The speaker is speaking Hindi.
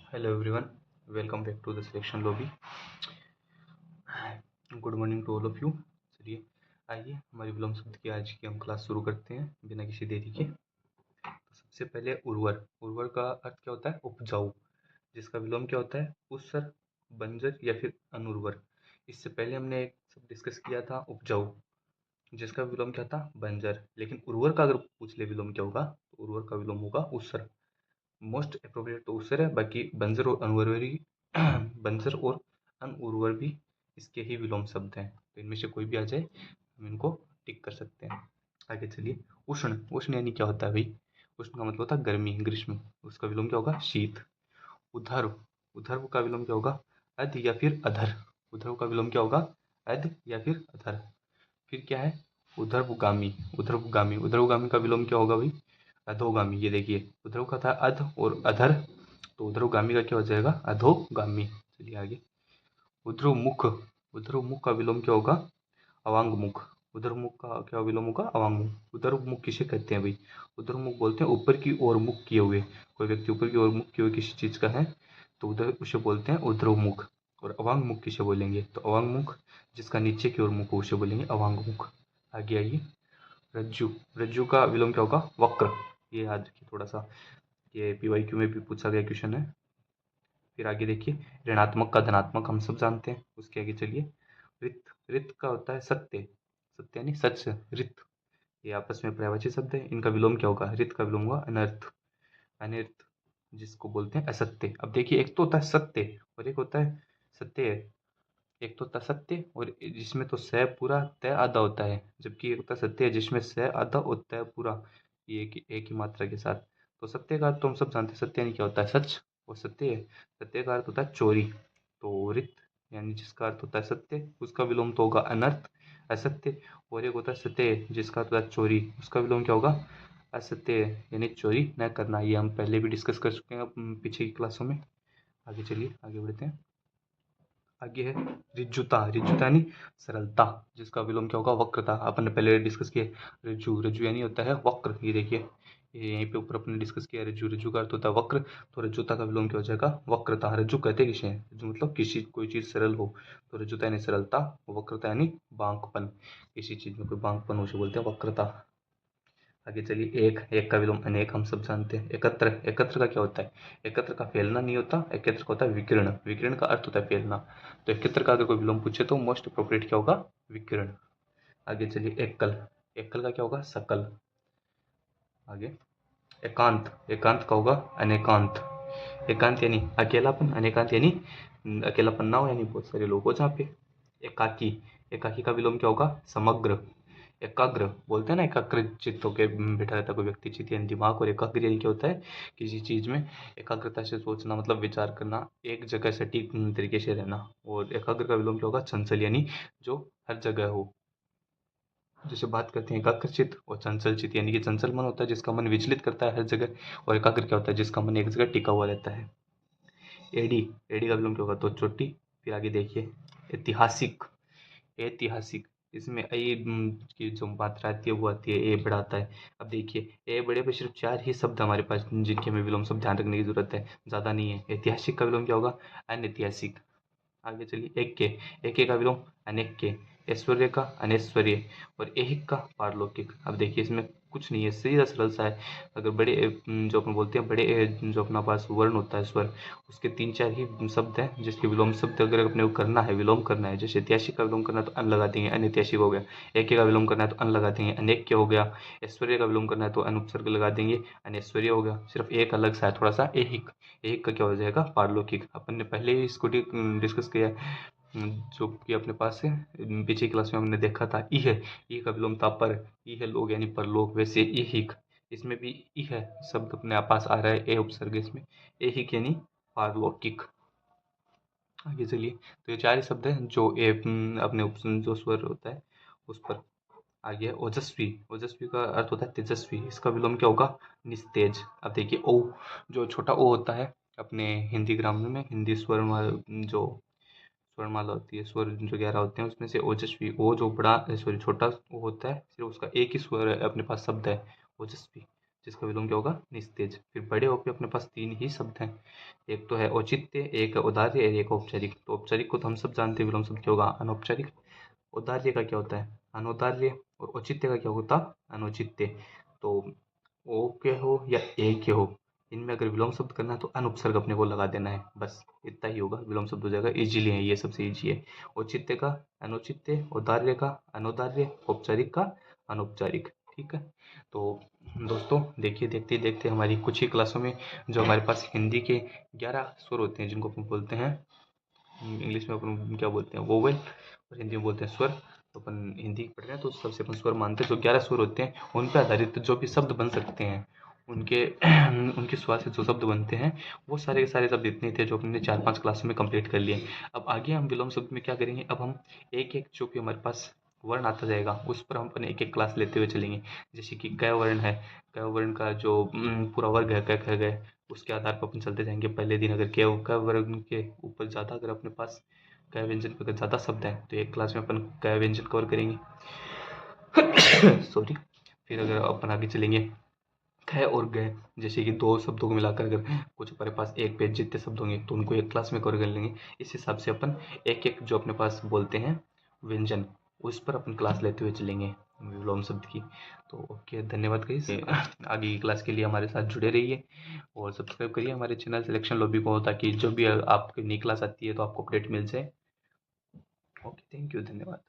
Hello everyone, welcome back to the selection lobby. Good morning to all of you. चलिए आइए हमारी विलोम शब्द की आज की हम क्लास शुरू करते हैं बिना किसी देरी के। तो सबसे पहले उर्वर। उर्वर का अर्थ क्या होता है? उपजाऊ, जिसका विलोम क्या होता है? उसर, बंजर या फिर अनुर्वर। इससे पहले हमने एक शब्द डिस्कस किया था उपजाऊ, जिसका विलोम क्या था? बंजर। लेकिन उर्वर का अगर पूछ ले विलोम क्या होगा, तो उर्वर का विलोम होगा उसर। मोस्ट अप्रोप्रिएट तो उसर है, बाकी बंजर और अनउर्वर भी बंजर और अनउर्वर भी इसके ही विलोम शब्द हैं, तो इनमें से कोई भी आ जाए हम इनको टिक कर सकते हैं। आगे चलिए। उष्ण। उष्ण यानी क्या होता है भाई? उष्ण का मतलब होता है गर्मी, ग्रीष्म। उसका विलोम क्या होगा? शीत। उधर्व। उधर्व का विलोम क्या होगा? अध या फिर अधर। उधर्व का विलोम क्या होगा? अध या फिर अधर। फिर क्या है? उधर्वगामी। उधर्वगामी। उधर्वगामी का विलोम क्या होगा भाई? अधोगामी। ये देखिए, उधर्व का था अध और अधर, तो उधर्वगामी का क्या हो जाएगा? अधोगामी। चलिए आगे। उध्रुवमुख। उध्रुवमुख का विलोम क्या होगा? अवांगमुख। उधर्वमुख का क्या विलोम होगा? अवांगमुख। उधर्वमुख किसे कहते हैं भाई? उधर्वमुख बोलते हैं ऊपर की ओर मुख किए हुए। कोई व्यक्ति ऊपर की ओर मुख किए हुए किसी चीज का है तो उधर उसे बोलते हैं उध्रुवमुख। और अवांगमुख किसे बोलेंगे? तो अवांगमुख जिसका नीचे की ओर मुख हो उसे बोलेंगे अवांगमुख। आगे आइए। रज्जु। रज्जु का विलोम क्या होगा? वक्र। ये याद रखिए थोड़ा सा, ये पीवाईक्यू में भी पूछा गया क्वेश्चन है। फिर आगे देखिए। ऋणात्मक का धनात्मक हम सब जानते हैं। उसके आगे चलिए। रित। रित का होता है सत्य। सत्य यानी सच। रित, ये आपस में पर्यायवाची शब्द है। इनका विलोम क्या होगा? रित का विलोम होगा अनर्थ। अनर्थ जिसको बोलते हैं असत्य। अब देखिए, एक तो होता है सत्य और एक होता है सत्य। एक तो होता है सत्य और जिसमें तो स पूरा तय आधा होता है, जबकि एक होता है सत्य जिसमें स आधा और तय पूरा, ये एक ही मात्रा के साथ। तो सत्य का अर्थ तो हम सब जानते हैं, सत्य यानी क्या होता है? सच। और सत्य, सत्य का अर्थ होता है चोरी। तो रित यानी जिसका अर्थ होता है सत्य, उसका विलोम तो होगा अनर्थ, असत्य। और एक होता है सत्य जिसका अर्थ होता है चोरी, उसका विलोम क्या होगा? असत्य यानी चोरी न करना। ये हम पहले भी डिस्कस कर चुके हैं पीछे की क्लासों में। आगे चलिए, आगे बढ़ते हैं। आगे है ऋजुता। ऋजुता यानी सरलता, जिसका विलोम क्या होगा? वक्रता। अपन ने पहले डिस्कस किया। ऋजु, ऋजु यानी होता है वक्र। ये देखिए, ये यहीं पे ऊपर अपने डिस्कस किया। ऋजु, ऋजु का अर्थ होता है वक्र। तो ऋजुता का विलोम क्या हो जाएगा? वक्रता। ऋजु कहते किसे हैं? ऋजु मतलब किसी कोई चीज सरल हो, तो ऋजुता यानी सरलता, वक्रता यानी बांकपन। किसी चीज में कोई बांकपन उसे बोलते हैं वक्रता। आगे चलिए। एक। एक का विलोम अनेक हम सब जानते हैं। एकत्र। एकत्र का क्या होता है? एकत्र का फैलना नहीं होता, एकत्र का होता है विकिरण। विकिरण का अर्थ होता है फैलना। तो एकत्र का अगर कोई विलोम पूछे तो मोस्ट अप्रोप्रिएट क्या होगा? विकिरण। आगे चलिए। एकल। एकल का क्या होगा? सकल। आगे। एकांत। एकांत का होगा अनेकांत। एकांत यानी अकेलापन, अनेकांत यानी अकेलापन ना हो, यानी बहुत सारे लोग हो जहाँ पे। एकाकी। एकाकी का विलोम क्या होगा? समग्र। एकाग्र बोलते हैं ना, एकाग्र चित्त होकर बैठा रहता है कोई व्यक्ति, चित्त यानी दिमाग। और एकाग्र यानी क्या होता है? किसी चीज में एकाग्रता से सोचना, मतलब विचार करना, एक जगह सटीक तरीके से रहना। और एकाग्र का विलोम क्या होगा? चंचल यानी जो हर जगह हो। जैसे बात करते हैं एकाग्रचित और चंचल चित्त, यानी कि चंचल मन होता है जिसका मन विचलित करता है हर जगह, और एकाग्र क्या होता है? जिसका मन एक जगह टिका हुआ रहता है। एडी। एडी का विलोम क्या होगा? तो चोटी। फिर आगे देखिए। ऐतिहासिक। ऐतिहासिक, इसमें ए की जो मात्रा आती है वो आती है, ए बढ़ाता है। अब देखिए, ए बड़े पे सिर्फ 4 ही शब्द हमारे पास जिनके हमें विलोम शब्द ध्यान रखने की जरूरत है, ज़्यादा नहीं है। ऐतिहासिक का विलोम क्या होगा? अनैतिहासिक। आगे चलिए। एक के। एक के का विलोम अनेक के। ऐश्वर्य का अनैश्वर्य। और ऐहिक का पारलौकिक। अब देखिए, इसमें कुछ नहीं है, सीधा सरल सा है। अगर बड़े जो अपन बोलते हैं बड़े जो अपना पास वर्ण होता है स्वर, उसके 3-4 ही शब्द हैं जिसके विलोम शब्द अगर अपने को करना है, विलोम करना है। जैसे ऐतिहासिक का विलोम करना है तो अन लगा देंगे, अनैतिहासिक हो गया। एक के का विलोम करना है तो अन लगा देंगे, अनेक के हो गया। ऐश्वर्य का विलोम करना है तो अनुपसर्ग लगा देंगे, अनैश्वर्य हो गया। सिर्फ एक अलग सा है थोड़ा सा, ऐहिक। ऐहिक का क्या हो जाएगा? पारलौकिक। अपन ने पहले ही इसको डिस्कस किया है, जो कि अपने पास है। पिछली क्लास में हमने देखा था ई है। ई का विलोम था पर। ई है लोग यानी परलोक। वैसे ऐहिक, इसमें भी ई है शब्द अपने पास आ रहा है, ए उपसर्ग इसमें। ऐहिक यानी पारलौकिक। आगे चलिए। तो ये 4 ही शब्द हैं जो ए अपने जो स्वर होता है उस पर। आगे है ओजस्वी। ओजस्वी का अर्थ होता है तेजस्वी। इसका विलोम क्या होगा? निस्तेज। अब देखिए, ओ जो छोटा ओ होता है अपने हिंदी ग्रामर में, हिंदी जो स्वरमाला होती है, स्वर जो 11 होते हैं उसमें से ओजस्वी, ओ जो बड़ा सॉरी छोटा ओ होता है, सिर्फ उसका एक ही स्वर है अपने पास शब्द है, ओजस्वी। जिसका विलोम क्या होगा, निस्तेज। फिर बड़े ओ पे अपने पास 3 ही शब्द हैं, एक तो है औचित्य, एक है उदार्य और एक औपचारिक। तो औपचारिक को तो हम सब जानते हैं, विलोम शब्द क्या होगा, अनौपचारिक। औदार्य का क्या होता है, अनौदार्य। और औचित्य का क्या होता, अनौचित्य। तो ओ के हो या ए के हो, इनमें अगर विलोम शब्द करना है तो अनुपसर्ग अपने को लगा देना है, बस इतना ही होगा, विलोम शब्द हो जाएगा। इजीली है ये, सबसे इजी है। औचित्य का अनुचित्य, औदार्य का अनौदार्य, औपचारिक का अनौपचारिक। ठीक है। तो दोस्तों देखिए, देखते देखते हमारी कुछ ही क्लासों में जो हमारे पास हिंदी के 11 स्वर होते हैं, जिनको अपन बोलते हैं इंग्लिश में अपन क्या बोलते हैं, वोवेल, और हिंदी में बोलते हैं स्वर। तो अपन हिंदी पढ़ रहे हैं तो सबसे अपन स्वर मानते हैं। जो 11 स्वर होते हैं उन पर आधारित जो भी शब्द बन सकते हैं, उनके उनके स्वाद से जो शब्द बनते हैं, वो सारे के सारे शब्द इतने थे जो हमने 4-5 क्लासों में कंप्लीट कर लिए। अब आगे हम विलोम शब्द में क्या करेंगे, अब हम एक एक जो भी हमारे पास वर्ण आता जाएगा उस पर हम अपन एक एक क्लास लेते हुए चलेंगे। जैसे कि क वर्ण है, क वर्ण का जो पूरा वर्ग है, क ख ग, उसके आधार पर अपन चलते जाएंगे। पहले दिन अगर क वर्ण के ऊपर ज़्यादा अगर अपने पास क व्यंजन पे अगर ज़्यादा शब्द हैं तो एक क्लास में अपन क व्यंजन कवर करेंगे। सॉरी। फिर अगर अपन आगे चलेंगे ख और ग, जैसे कि 2 शब्दों को मिलाकर अगर कुछ हमारे पास एक पेज जितने शब्द होंगे तो उनको एक क्लास में कवर कर लेंगे। इस हिसाब से अपन एक एक जो अपने पास बोलते हैं व्यंजन, उस पर अपन क्लास लेते हुए चलेंगे विलोम शब्द की। तो ओके, धन्यवाद गाइस। आगे की क्लास के लिए हमारे साथ जुड़े रहिए और सब्सक्राइब करिए हमारे चैनल सिलेक्शन लॉबी को, ताकि जो भी आपकी नई क्लास आती है तो आपको अपडेट मिल जाए। ओके, थैंक यू, धन्यवाद।